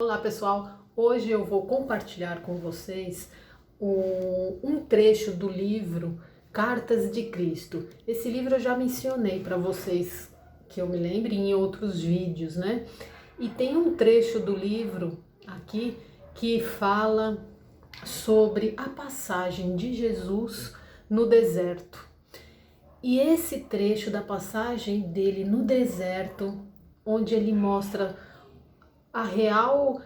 Olá pessoal, hoje eu vou compartilhar com vocês um trecho do livro Cartas de Cristo. Esse livro eu já mencionei para vocês, que eu me lembre, em outros vídeos, né? E tem um trecho do livro aqui que fala sobre a passagem de Jesus no deserto. E esse trecho da passagem dele no deserto, onde ele mostra a real,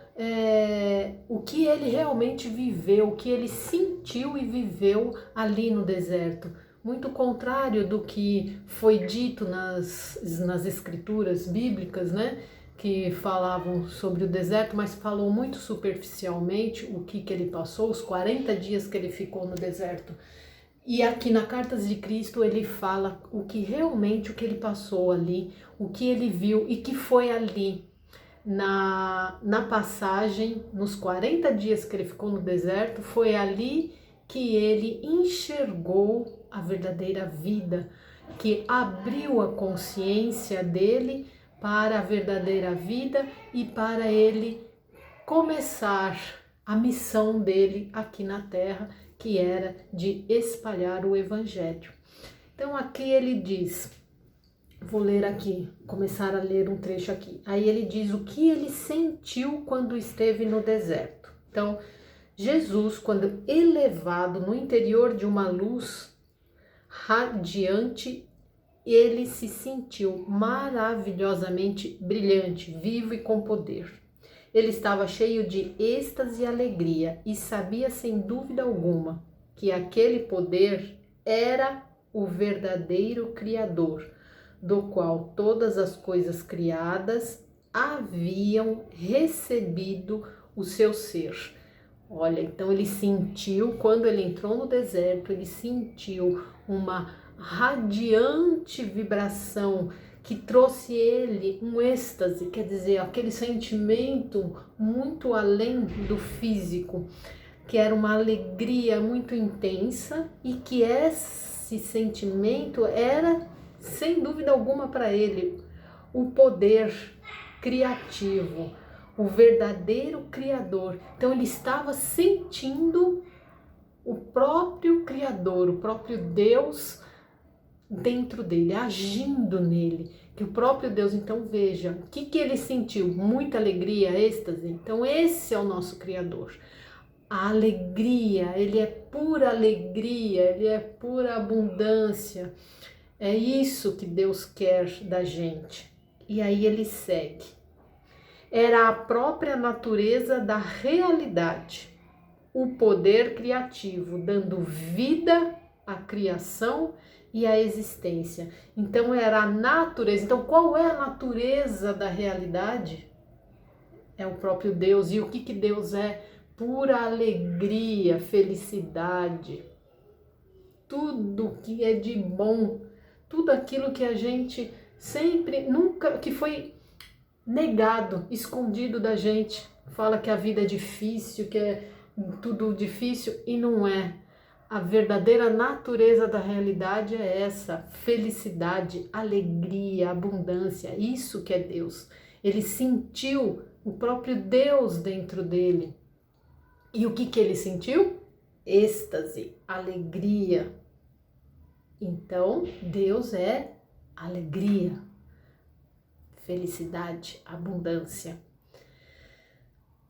o que ele realmente viveu, o que ele sentiu e viveu ali no deserto. Muito contrário do que foi dito nas escrituras bíblicas, né? Que falavam sobre o deserto, mas falou muito superficialmente o que ele passou, os 40 dias que ele ficou no deserto. E aqui na Cartas de Cristo ele fala o que realmente o que ele passou ali, o que ele viu e que foi ali na passagem, nos 40 dias que ele ficou no deserto, foi ali que ele enxergou a verdadeira vida, que abriu a consciência dele para a verdadeira vida e para ele começar a missão dele aqui na terra, que era de espalhar o evangelho. Então aqui ele diz, vou ler aqui, começar a ler um trecho aqui. Aí ele diz o que ele sentiu quando esteve no deserto. Então, Jesus, quando elevado no interior de uma luz radiante, ele se sentiu maravilhosamente brilhante, vivo e com poder. Ele estava cheio de êxtase e alegria e sabia sem dúvida alguma que aquele poder era o verdadeiro Criador, do qual todas as coisas criadas haviam recebido o seu ser. Olha, então ele sentiu, quando ele entrou no deserto, ele sentiu uma radiante vibração que trouxe ele um êxtase, quer dizer, aquele sentimento muito além do físico, que era uma alegria muito intensa e que esse sentimento era, sem dúvida alguma, para ele o poder criativo, o verdadeiro Criador. Então ele estava sentindo o próprio Criador, o próprio Deus dentro dele, agindo nele, que o próprio Deus. Então veja, o que ele sentiu? Muita alegria, êxtase. Então esse é o nosso Criador. A alegria, ele é pura alegria, ele é pura abundância. É isso que Deus quer da gente. E aí ele segue. Era a própria natureza da realidade, o poder criativo, dando vida à criação e à existência. Então era a natureza. Então qual é a natureza da realidade? É o próprio Deus. E o que Deus é? Pura alegria, felicidade. Tudo que é de bom, tudo aquilo que a gente sempre, nunca, que foi negado, escondido da gente. Fala que a vida é difícil, que é tudo difícil, e não é. A verdadeira natureza da realidade é essa: felicidade, alegria, abundância. Isso que é Deus. Ele sentiu o próprio Deus dentro dele. E o que ele sentiu? Êxtase, alegria. Então, Deus é alegria, felicidade, abundância.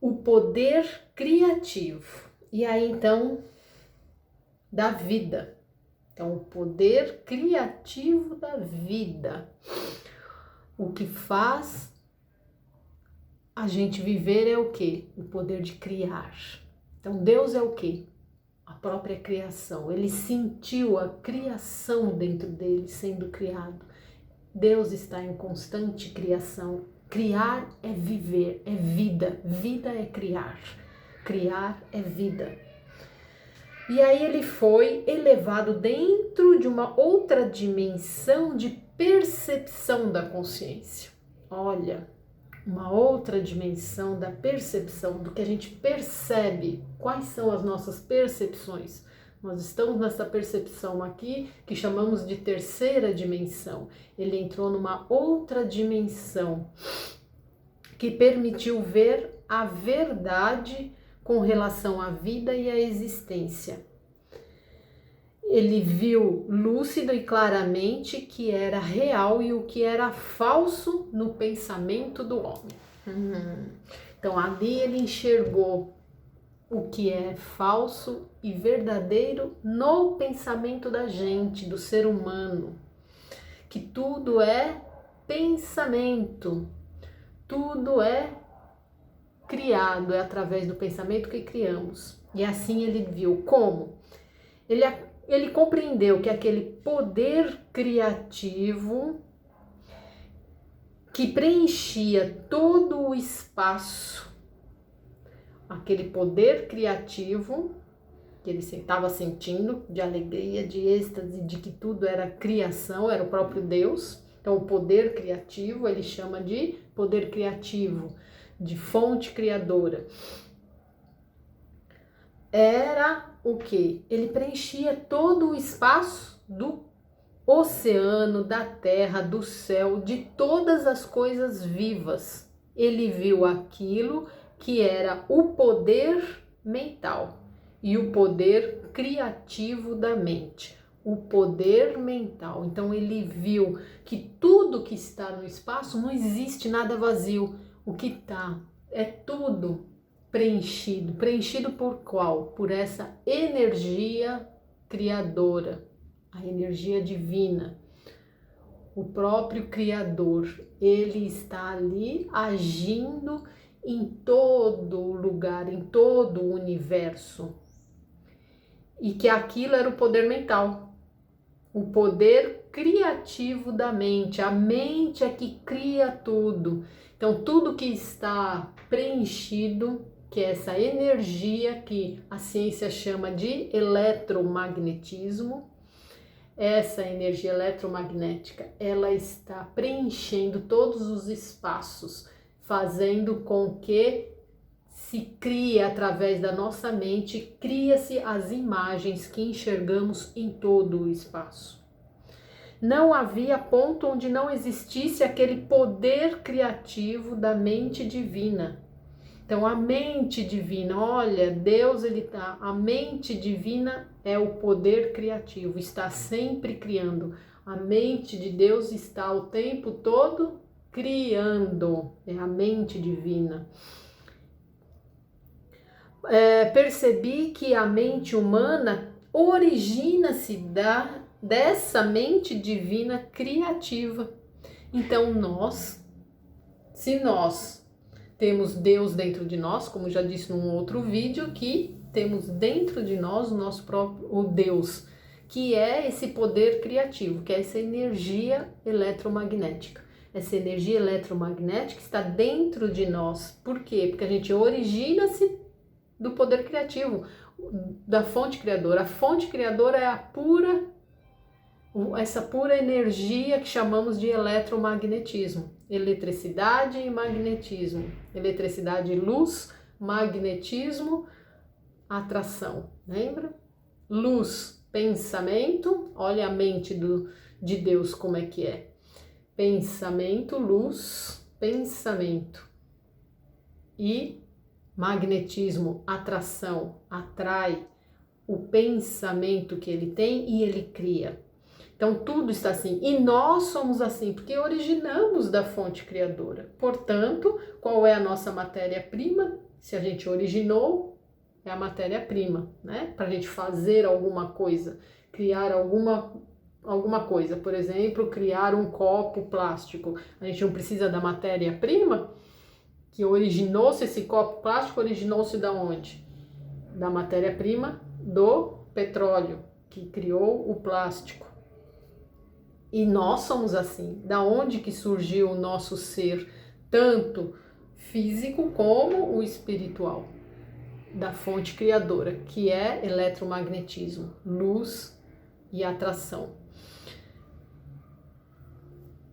O poder criativo. E aí, então, da vida. Então, o poder criativo da vida. O que faz a gente viver é o quê? O poder de criar. Então, Deus é o quê? A própria criação. Ele sentiu a criação dentro dele sendo criado. Deus está em constante criação. Criar é viver, é vida. Vida é criar. Criar é vida. E aí ele foi elevado dentro de uma outra dimensão de percepção da consciência. Olha, uma outra dimensão da percepção, do que a gente percebe. Quais são as nossas percepções? Nós estamos nessa percepção aqui que chamamos de terceira dimensão. Ele entrou numa outra dimensão que permitiu ver a verdade com relação à vida e à existência. Ele viu lúcido e claramente que era real e o que era falso no pensamento do homem. Então ali ele enxergou o que é falso e verdadeiro no pensamento da gente, do ser humano. Que tudo é pensamento, tudo é criado, é através do pensamento que criamos. E assim ele viu como? Ele compreendeu que aquele poder criativo que preenchia todo o espaço, aquele poder criativo que ele estava sentindo, de alegria, de êxtase, de que tudo era criação, era o próprio Deus. Então o poder criativo ele chama de poder criativo, de fonte criadora. Era o que? Ele preenchia todo o espaço do oceano, da terra, do céu, de todas as coisas vivas. Ele viu aquilo que era o poder mental e o poder criativo da mente. O poder mental. Então ele viu que tudo que está no espaço não existe nada vazio. O que está é tudo preenchido. Preenchido por qual? Por essa energia criadora, a energia divina. O próprio Criador, ele está ali agindo em todo lugar, em todo o universo. E que aquilo era o poder mental, o poder criativo da mente. A mente é que cria tudo. Então, tudo que está preenchido, que é essa energia que a ciência chama de eletromagnetismo, essa energia eletromagnética, ela está preenchendo todos os espaços, fazendo com que se crie através da nossa mente, cria-se as imagens que enxergamos em todo o espaço. Não havia ponto onde não existisse aquele poder criativo da mente divina. Então a mente divina, olha, Deus a mente divina é o poder criativo, está sempre criando. A mente de Deus está o tempo todo criando, é a mente divina. Percebi que a mente humana origina-se dessa mente divina criativa. Então se nós temos Deus dentro de nós, como já disse num outro vídeo, que temos dentro de nós o nosso próprio Deus, que é esse poder criativo, que é essa energia eletromagnética. Essa energia eletromagnética está dentro de nós. Por quê? Porque a gente origina-se do poder criativo, da fonte criadora. A fonte criadora é essa pura energia que chamamos de eletromagnetismo. Eletricidade e magnetismo. Eletricidade, luz, magnetismo, atração. Lembra? Luz, pensamento. Olha a mente de Deus como é que é. Pensamento, luz, pensamento. E magnetismo, atração, atrai o pensamento que ele tem e ele cria. Então tudo está assim, e nós somos assim, porque originamos da fonte criadora. Portanto, qual é a nossa matéria-prima? Se a gente originou, é a matéria-prima, né? Para a gente fazer alguma coisa, criar alguma coisa, por exemplo, criar um copo plástico. A gente não precisa da matéria-prima? Que originou-se esse copo plástico, originou-se da onde? Da matéria-prima do petróleo, que criou o plástico. E nós somos assim. Da onde que surgiu o nosso ser, tanto físico como o espiritual? Da fonte criadora, que é eletromagnetismo, luz e atração.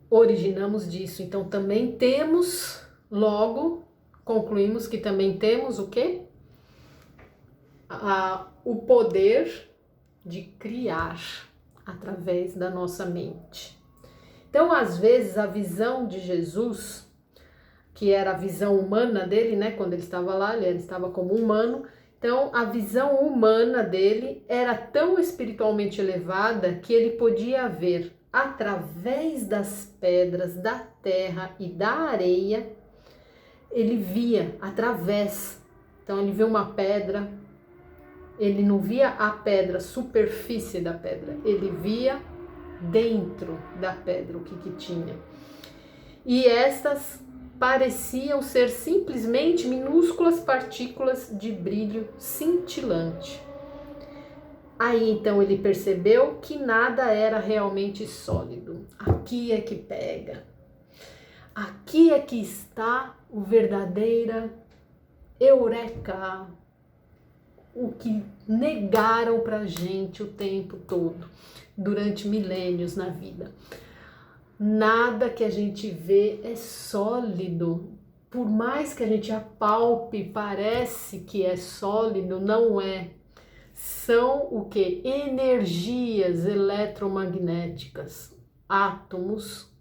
Originamos disso, então também temos, logo concluímos que também temos o quê? O poder de criar através da nossa mente. Então, às vezes, a visão de Jesus, que era a visão humana dele, né? Quando ele estava lá, ele estava como humano. Então, a visão humana dele era tão espiritualmente elevada que ele podia ver através das pedras, da terra e da areia. Ele via através. Então, ele vê uma pedra, ele não via a pedra, a superfície da pedra, ele via dentro da pedra o que tinha. E estas pareciam ser simplesmente minúsculas partículas de brilho cintilante. Aí então ele percebeu que nada era realmente sólido. Aqui é que pega. Aqui é que está o verdadeira eureka, o que negaram pra gente o tempo todo, durante milênios na vida. Nada que a gente vê é sólido. Por mais que a gente apalpe, parece que é sólido, não é. São o que? Energias eletromagnéticas, átomos,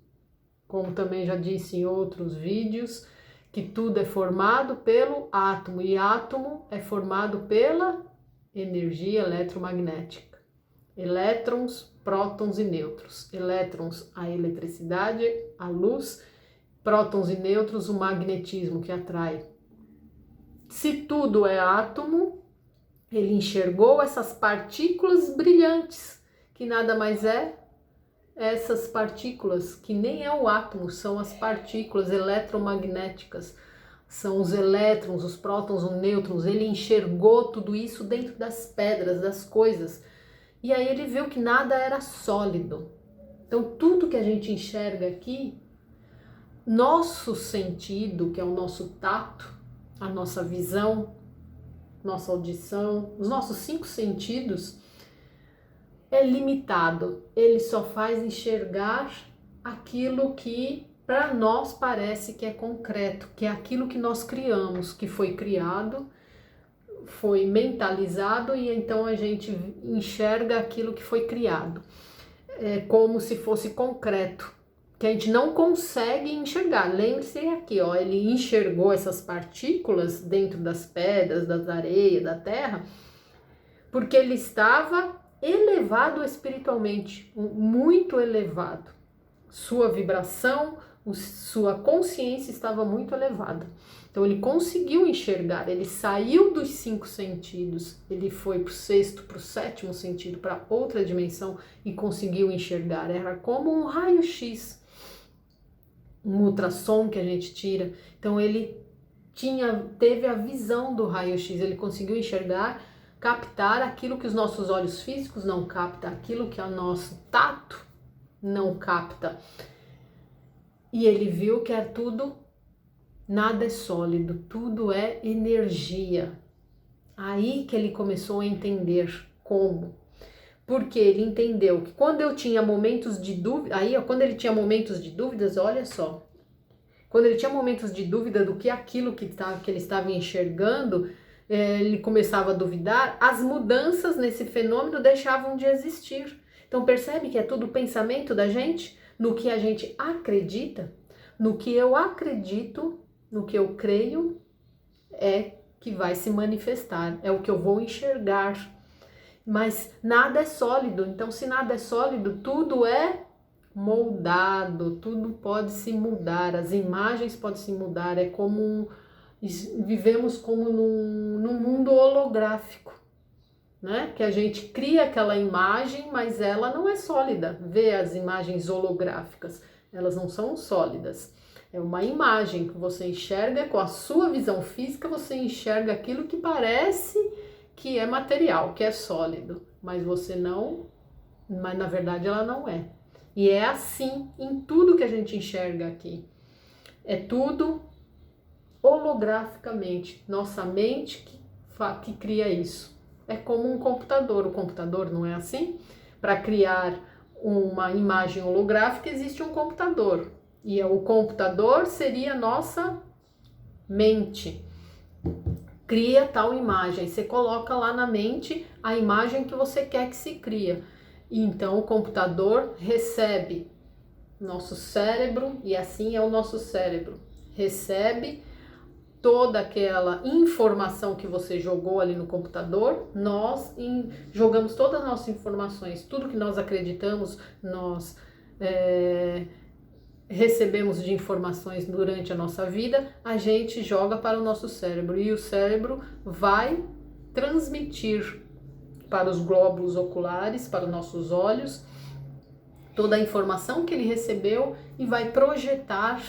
como também já disse em outros vídeos, que tudo é formado pelo átomo, e átomo é formado pela energia eletromagnética. Elétrons, prótons e nêutrons. Elétrons, a eletricidade, a luz, prótons e nêutrons, o magnetismo que atrai. Se tudo é átomo, ele enxergou essas partículas brilhantes, que nada mais é essas partículas, que nem é o átomo, são as partículas eletromagnéticas, são os elétrons, os prótons, os nêutrons. Ele enxergou tudo isso dentro das pedras, das coisas, e aí ele viu que nada era sólido. Então tudo que a gente enxerga aqui, nosso sentido, que é o nosso tato, a nossa visão, nossa audição, os nossos 5 sentidos, é limitado. Ele só faz enxergar aquilo que para nós parece que é concreto, que é aquilo que nós criamos, que foi criado, foi mentalizado, e então a gente enxerga aquilo que foi criado. É como se fosse concreto, que a gente não consegue enxergar. Lembre-se aqui, ó, ele enxergou essas partículas dentro das pedras, das areias, da terra, porque ele estava elevado espiritualmente, muito elevado. Sua vibração, sua consciência estava muito elevada. Então ele conseguiu enxergar, ele saiu dos 5 sentidos, ele foi para o 6º, para o 7º sentido, para outra dimensão, e conseguiu enxergar. Era como um raio-x, um ultrassom que a gente tira. Então ele teve a visão do raio-x, ele conseguiu enxergar, captar aquilo que os nossos olhos físicos não captam, aquilo que o nosso tato não capta. E ele viu que é tudo, nada é sólido, tudo é energia. Aí que ele começou a entender como. Porque ele entendeu que quando eu tinha momentos de dúvida, quando ele tinha momentos de dúvidas, olha só, quando ele tinha momentos de dúvida do que aquilo que ele estava enxergando, ele começava a duvidar, as mudanças nesse fenômeno deixavam de existir. Então percebe que é tudo pensamento da gente? No que a gente acredita, no que eu acredito, no que eu creio, é que vai se manifestar, é o que eu vou enxergar. Mas nada é sólido, então se nada é sólido, tudo é moldado, tudo pode se mudar, as imagens podem se mudar, é como vivemos como num mundo holográfico, né? Que a gente cria aquela imagem, mas ela não é sólida. Vê as imagens holográficas, elas não são sólidas. É uma imagem que você enxerga com a sua visão física, você enxerga aquilo que parece que é material, que é sólido, mas mas na verdade ela não é. E é assim em tudo que a gente enxerga aqui. É tudo holograficamente, nossa mente que cria isso. É como um computador, o computador não é assim? Para criar uma imagem holográfica existe um computador, e o computador seria a nossa mente. Cria tal imagem, você coloca lá na mente a imagem que você quer que se cria. E então o computador recebe nosso cérebro, e assim é o nosso cérebro, recebe toda aquela informação que você jogou ali no computador, nós jogamos todas as nossas informações, tudo que nós acreditamos, nós recebemos de informações durante a nossa vida, a gente joga para o nosso cérebro e o cérebro vai transmitir para os glóbulos oculares, para os nossos olhos, toda a informação que ele recebeu e vai projetar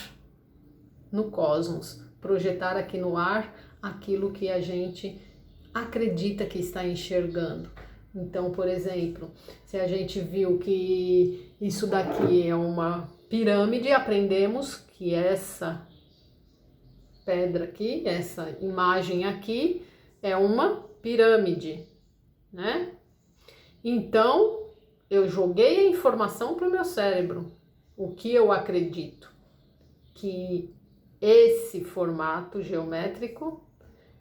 no cosmos, projetar aqui no ar aquilo que a gente acredita que está enxergando. Então, por exemplo, se a gente viu que isso daqui é uma pirâmide, aprendemos que essa pedra aqui, essa imagem aqui é uma pirâmide, né? Então, eu joguei a informação para o meu cérebro. O que eu acredito? Que esse formato geométrico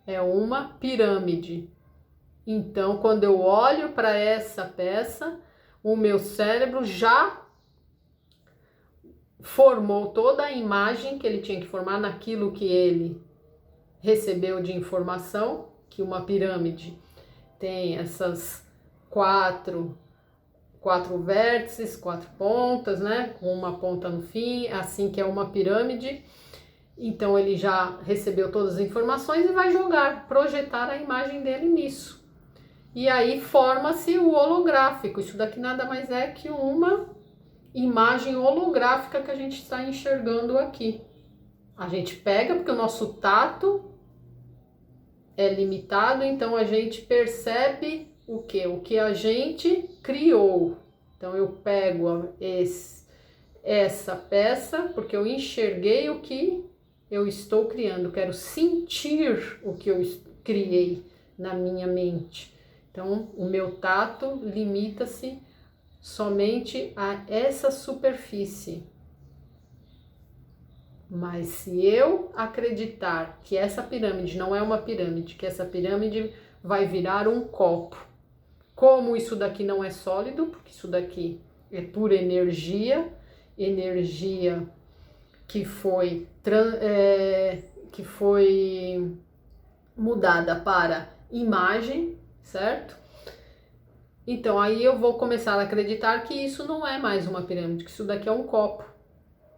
é uma pirâmide. Então, quando eu olho para essa peça, o meu cérebro já formou toda a imagem que ele tinha que formar naquilo que ele recebeu de informação, que uma pirâmide tem essas quatro vértices, 4 pontas, né? Com uma ponta no fim, assim que é uma pirâmide. Então ele já recebeu todas as informações e vai jogar, projetar a imagem dele nisso. E aí forma-se o holográfico. Isso daqui nada mais é que uma imagem holográfica que a gente está enxergando aqui. A gente pega, porque o nosso tato é limitado, então a gente percebe o quê? O que a gente criou. Então eu pego essa peça, porque eu enxerguei o que eu estou criando, quero sentir o que eu criei na minha mente. Então, o meu tato limita-se somente a essa superfície. Mas se eu acreditar que essa pirâmide não é uma pirâmide, que essa pirâmide vai virar um copo, como isso daqui não é sólido, porque isso daqui é pura energia, energia que foi mudada para imagem, certo? Então aí eu vou começar a acreditar que isso não é mais uma pirâmide, que isso daqui é um copo.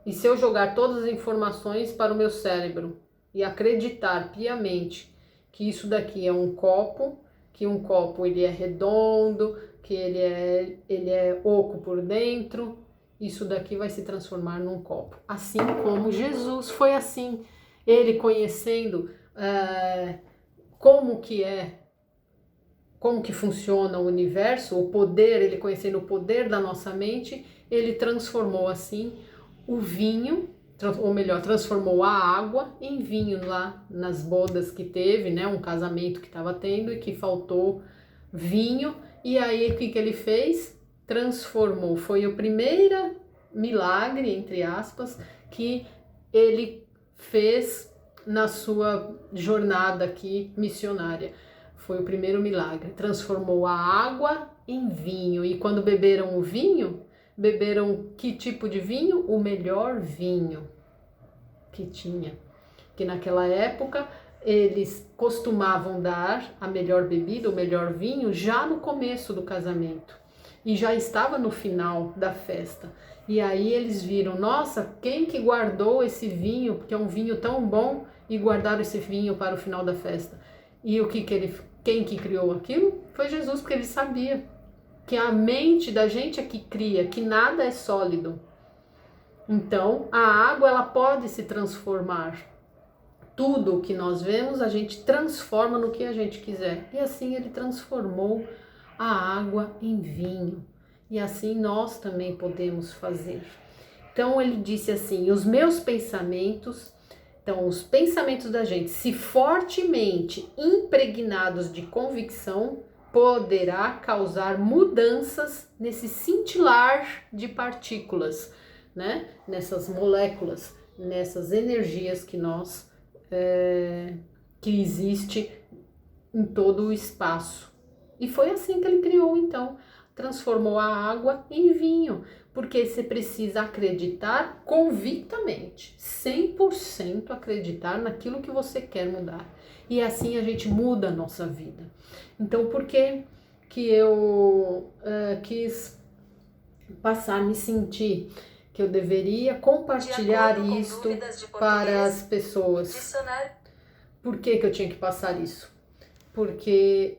E se eu jogar todas as informações para o meu cérebro e acreditar piamente que isso daqui é um copo, que um copo ele é redondo, que ele é oco por dentro, isso daqui vai se transformar num copo. Assim como Jesus foi assim, ele conhecendo como que funciona o universo, o poder, ele conhecendo o poder da nossa mente, ele transformou assim o vinho, ou melhor, transformou a água em vinho lá nas bodas que teve, né, um casamento que estava tendo e que faltou vinho, e aí o que ele fez? Transformou, foi o primeiro milagre, entre aspas, que ele fez na sua jornada aqui missionária. Foi o primeiro milagre, transformou a água em vinho. E quando beberam o vinho, beberam que tipo de vinho? O melhor vinho que tinha. Que naquela época eles costumavam dar a melhor bebida, o melhor vinho, já no começo do casamento. E já estava no final da festa. E aí eles viram, nossa, quem que guardou esse vinho, porque é um vinho tão bom, e guardaram esse vinho para o final da festa. E quem que criou aquilo? Foi Jesus, porque ele sabia que a mente da gente é que cria, que nada é sólido. Então, a água ela pode se transformar. Tudo o que nós vemos, a gente transforma no que a gente quiser. E assim ele transformou a água em vinho. E assim nós também podemos fazer. Então ele disse assim, os meus pensamentos, então os pensamentos da gente, se fortemente impregnados de convicção, poderá causar mudanças nesse cintilar de partículas, né? Nessas moléculas, nessas energias que que existe em todo o espaço. E foi assim que ele criou, então, transformou a água em vinho, porque você precisa acreditar convictamente, 100% acreditar naquilo que você quer mudar. E assim a gente muda a nossa vida. Então, por que eu quis passar, me sentir que eu deveria compartilhar isto para as pessoas? Por que eu tinha que passar isso? Porque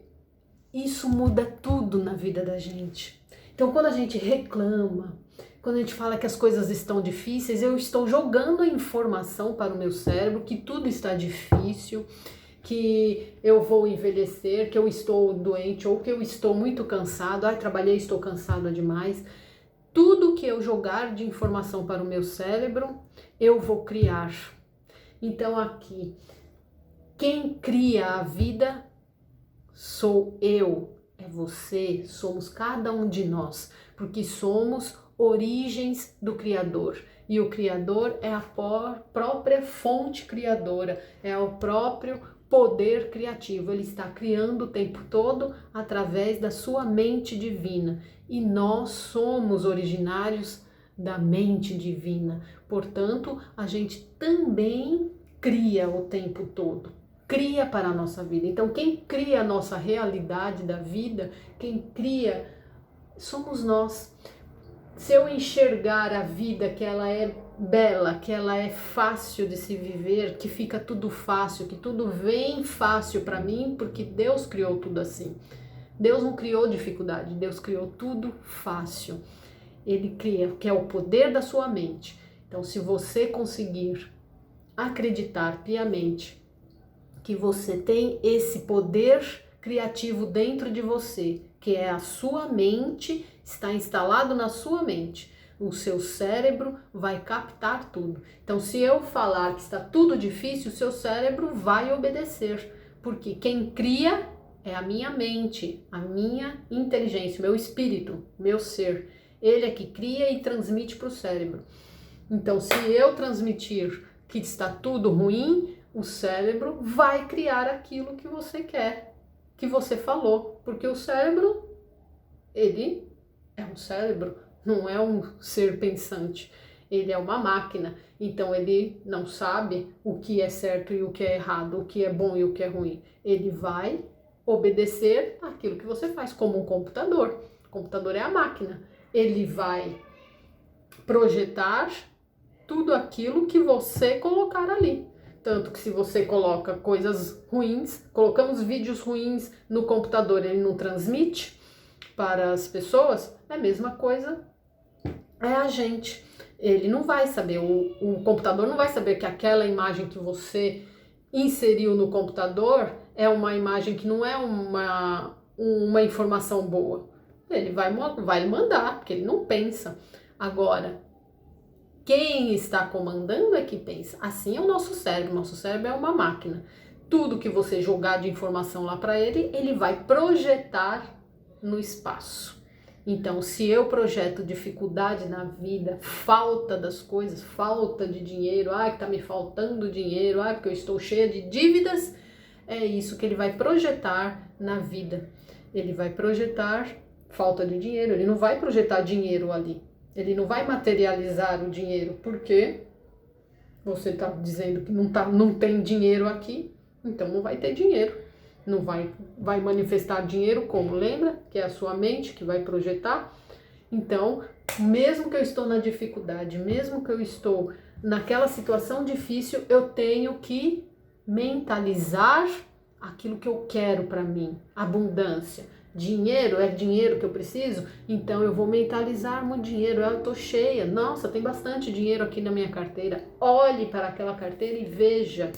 isso muda tudo na vida da gente. Então, quando a gente reclama, quando a gente fala que as coisas estão difíceis, eu estou jogando a informação para o meu cérebro que tudo está difícil, que eu vou envelhecer, que eu estou doente ou que eu estou muito cansado. Ai, trabalhei, estou cansado demais. Tudo que eu jogar de informação para o meu cérebro, eu vou criar. Então, aqui, quem cria a vida sou eu, é você, somos cada um de nós, porque somos origens do Criador. E o Criador é a própria fonte criadora, é o próprio poder criativo. Ele está criando o tempo todo através da sua mente divina. E nós somos originários da mente divina. Portanto, a gente também cria o tempo todo. Cria para a nossa vida. Então, quem cria a nossa realidade da vida, quem cria, somos nós. Se eu enxergar a vida que ela é bela, que ela é fácil de se viver, que fica tudo fácil, que tudo vem fácil para mim, porque Deus criou tudo assim. Deus não criou dificuldade, Deus criou tudo fácil. Ele cria, que é o poder da sua mente. Então, se você conseguir acreditar piamente que você tem esse poder criativo dentro de você, que é a sua mente, está instalado na sua mente, o seu cérebro vai captar tudo. Então, se eu falar que está tudo difícil, o seu cérebro vai obedecer, porque quem cria é a minha mente, a minha inteligência, o meu espírito, meu ser. Ele é que cria e transmite para o cérebro. Então, se eu transmitir que está tudo ruim, o cérebro vai criar aquilo que você quer, que você falou, porque o cérebro, ele é um cérebro, não é um ser pensante, ele é uma máquina, então ele não sabe o que é certo e o que é errado, o que é bom e o que é ruim, ele vai obedecer aquilo que você faz, como um computador. O computador é a máquina, ele vai projetar tudo aquilo que você colocar ali. Tanto que se você coloca coisas ruins, colocamos vídeos ruins no computador, ele não transmite para as pessoas, é a mesma coisa é a gente. Ele não vai saber, o computador não vai saber que aquela imagem que você inseriu no computador é uma imagem que não é uma informação boa. Ele vai mandar, porque ele não pensa. Agora, quem está comandando é que pensa. Assim é o nosso cérebro. Nosso cérebro é uma máquina. Tudo que você jogar de informação lá para ele, ele vai projetar no espaço. Então, se eu projeto dificuldade na vida, falta das coisas, falta de dinheiro, que tá me faltando dinheiro, porque eu estou cheia de dívidas, é isso que ele vai projetar na vida. Ele vai projetar falta de dinheiro, ele não vai projetar dinheiro ali. Ele não vai materializar o dinheiro, porque você está dizendo que não tem dinheiro aqui, então não vai ter dinheiro. Não vai manifestar dinheiro como? Lembra? Que é a sua mente que vai projetar. Então, mesmo que eu estou na dificuldade, mesmo que eu estou naquela situação difícil, eu tenho que mentalizar aquilo que eu quero para mim. Abundância. Dinheiro, é dinheiro que eu preciso? Então eu vou mentalizar muito dinheiro. Eu tô cheia. Nossa, tem bastante dinheiro aqui na minha carteira. Olhe para aquela carteira e veja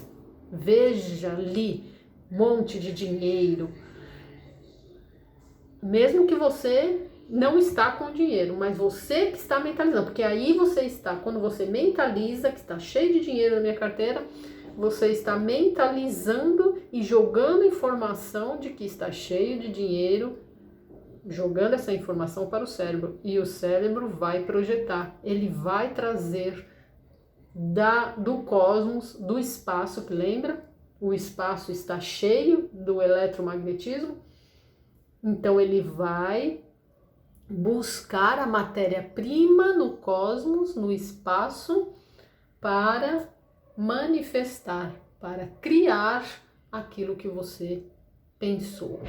ali monte de dinheiro. Mesmo que você não está com dinheiro, mas você que está mentalizando, porque aí você está, quando você mentaliza que está cheio de dinheiro na minha carteira, você está mentalizando e jogando informação de que está cheio de dinheiro, jogando essa informação para o cérebro, e o cérebro vai projetar, ele vai trazer do cosmos, do espaço, que lembra? O espaço está cheio do eletromagnetismo, então ele vai buscar a matéria-prima no cosmos, no espaço, para manifestar, para criar aquilo que você pensou.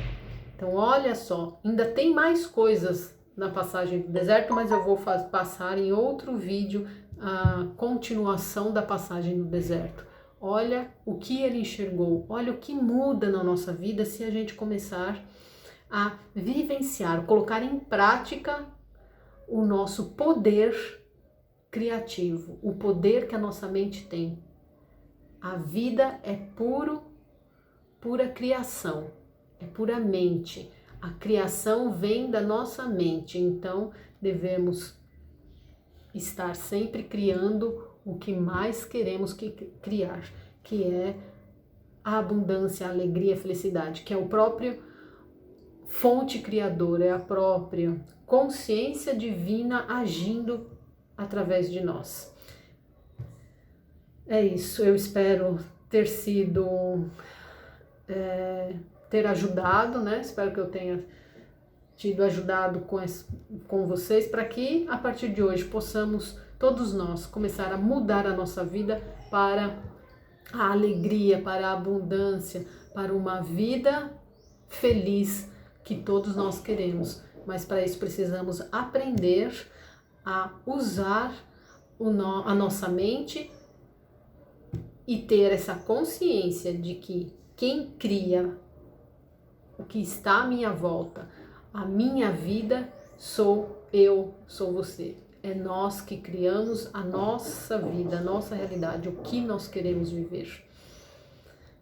Então, olha só, ainda tem mais coisas na passagem do deserto, mas eu vou passar em outro vídeo a continuação da passagem do deserto. Olha o que ele enxergou, olha o que muda na nossa vida se a gente começar a vivenciar, colocar em prática o nosso poder criativo, o poder que a nossa mente tem. A vida é pura criação, é pura mente. A criação vem da nossa mente, então devemos estar sempre criando o que mais queremos criar, que é a abundância, a alegria, a felicidade, que é o próprio fonte criadora, é a própria consciência divina agindo através de nós. É isso, eu espero ter sido, ter ajudado, né? Espero que eu tenha ajudado com vocês, para que a partir de hoje possamos todos nós começar a mudar a nossa vida para a alegria, para a abundância, para uma vida feliz que todos nós queremos. Mas para isso precisamos aprender a usar a nossa mente e ter essa consciência de que quem cria o que está à minha volta, a minha vida, sou eu, sou você. É nós que criamos a nossa vida, a nossa realidade, o que nós queremos viver.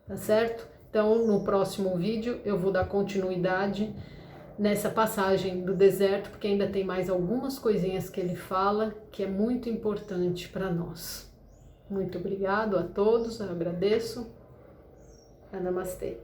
Tá certo? Então, no próximo vídeo eu vou dar continuidade nessa passagem do deserto, porque ainda tem mais algumas coisinhas que ele fala que é muito importante para nós. Muito obrigado a todos, eu agradeço. Namastê.